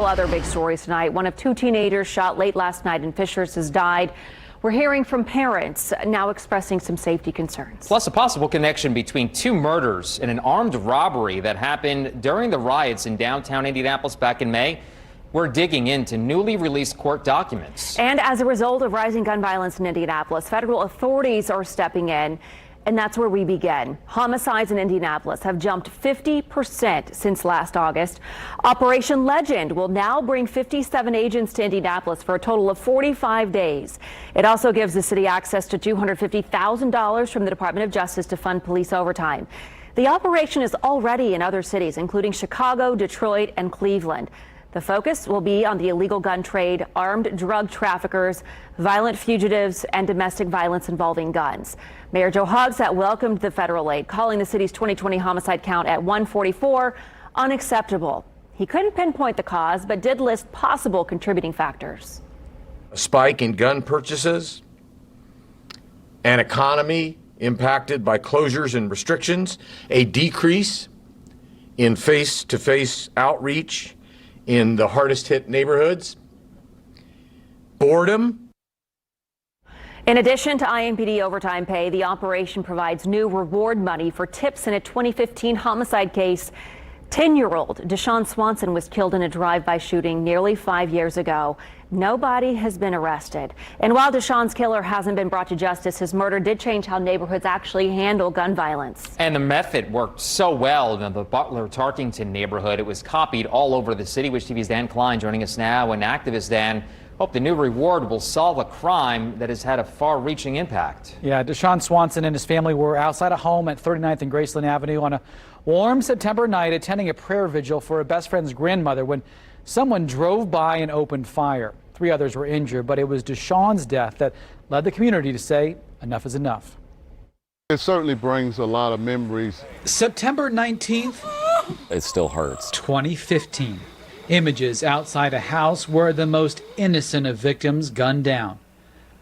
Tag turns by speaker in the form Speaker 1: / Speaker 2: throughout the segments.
Speaker 1: Other big stories tonight. One of two teenagers shot late last night in Fishers has died. We're hearing from parents now expressing some safety concerns.
Speaker 2: Plus a possible connection between two murders and an armed robbery that happened during the riots in downtown Indianapolis back in May. We're digging into newly released court documents.
Speaker 1: And as a result of rising gun violence in Indianapolis, federal authorities are stepping in. And that's where we begin. Homicides in Indianapolis have jumped 50% since last August. Operation Legend will now bring 57 agents to Indianapolis for a total of 45 days. It also gives the city access to $250,000 from the Department of Justice to fund police overtime. The operation is already in other cities, including Chicago, Detroit, and Cleveland. The focus will be on the illegal gun trade, armed drug traffickers, violent fugitives, and domestic violence involving guns. Mayor Joe Hogsett welcomed the federal aid, calling the city's 2020 homicide count at 144 unacceptable. He couldn't pinpoint the cause, but did list possible contributing factors.
Speaker 3: A spike in gun purchases, an economy impacted by closures and restrictions, a decrease in face-to-face outreach in the hardest hit neighborhoods, boredom.
Speaker 1: In addition to IMPD overtime pay, the operation provides new reward money for tips in a 2015 homicide case. 10-year-old Deshaun Swanson was killed in a drive-by shooting nearly 5 years ago. Nobody has been arrested. And while Deshaun's killer hasn't been brought to justice, his murder did change how neighborhoods actually handle gun violence.
Speaker 2: And the method worked so well in the Butler-Tarkington neighborhood. It was copied all over the city. Wish TV's Dan Klein joining us now. And activist Dan, hope the new reward will solve a crime that has had a far-reaching impact.
Speaker 4: Yeah, Deshaun Swanson and his family were outside a home at 39th and Graceland Avenue on a warm September night, attending a prayer vigil for a best friend's grandmother when someone drove by and opened fire. 3 others were injured, but it was Deshaun's death that led the community to say enough is enough.
Speaker 5: It certainly brings a lot of memories.
Speaker 4: September 19th,
Speaker 6: it still hurts.
Speaker 4: 2015. Images outside a house where the most innocent of victims gunned down.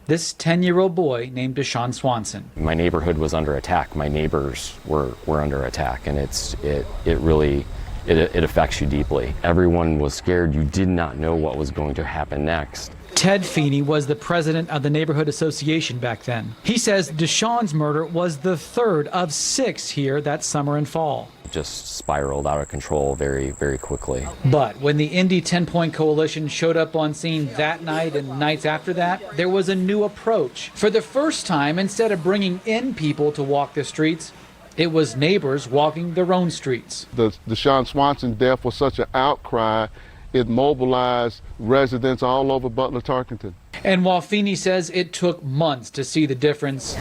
Speaker 4: This 10-year-old boy named Deshaun Swanson.
Speaker 6: My neighborhood was under attack. My neighbors were under attack, and it really affects you deeply. Everyone was scared. You did not know what was going to happen next.
Speaker 4: Ted Feeney was the president of the neighborhood association back then. He says Deshaun's murder was the 3rd of 6 here that summer and fall.
Speaker 6: It just spiraled out of control very, very quickly.
Speaker 4: But when the Indy 10-Point Coalition showed up on scene that night and nights after that, there was a new approach. For the first time, instead of bringing in people to walk the streets, it was neighbors walking their own streets.
Speaker 5: The Deshaun Swanson death was such an outcry, it mobilized residents all over Butler-Tarkington.
Speaker 4: And while Feeney says it took months to see the difference,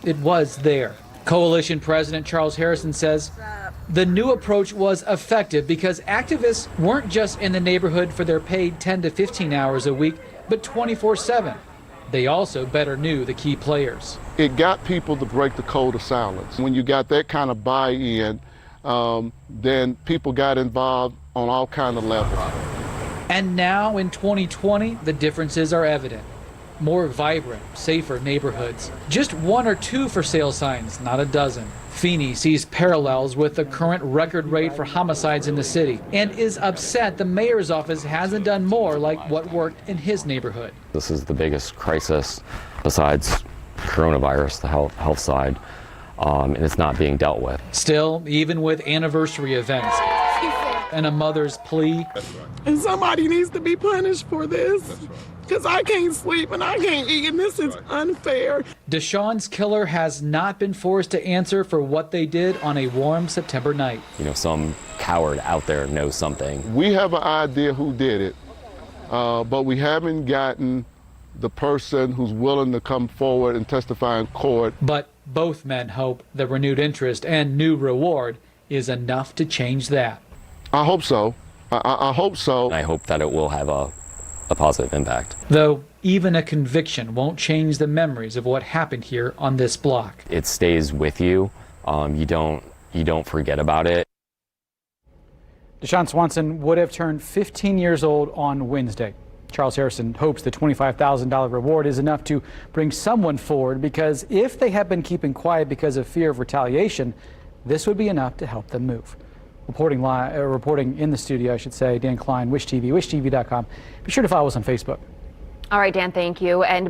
Speaker 4: it was there. Coalition President Charles Harrison says the new approach was effective because activists weren't just in the neighborhood for their paid 10 to 15 hours a week, but 24/7. They also better knew the key players.
Speaker 5: It got people to break the code of silence. When you got that kind of buy-in, then people got involved on all kinds of levels.
Speaker 4: And now in 2020, the differences are evident. More vibrant, safer neighborhoods. Just 1 or 2 for sale signs, not a dozen. Feeney sees parallels with the current record rate for homicides in the city and is upset the mayor's office hasn't done more like what worked in his neighborhood.
Speaker 6: This is the biggest crisis besides coronavirus, the health side, and it's not being dealt with.
Speaker 4: Still, even with anniversary events and a mother's plea,
Speaker 7: and somebody needs to be punished for this. Because I can't sleep and I can't eat, and this is unfair.
Speaker 4: Deshaun's killer has not been forced to answer for what they did on a warm September night.
Speaker 6: You know, some coward out there knows something.
Speaker 5: We have an idea who did it, but we haven't gotten the person who's willing to come forward and testify in court.
Speaker 4: But both men hope the renewed interest and new reward is enough to change that.
Speaker 5: I hope so. I hope so.
Speaker 6: I hope that it will have a positive impact.
Speaker 4: Though even a conviction won't change the memories of what happened here on this block.
Speaker 6: It stays with you. You don't forget about it.
Speaker 4: Deshaun Swanson would have turned 15 years old on Wednesday. Charles Harrison hopes the $25,000 reward is enough to bring someone forward, because if they have been keeping quiet because of fear of retaliation, this would be enough to help them move. reporting in the studio, I should say. Dan Klein, Wish TV, wishtv.com. Be sure to follow us on Facebook.
Speaker 1: All right, Dan, thank you. And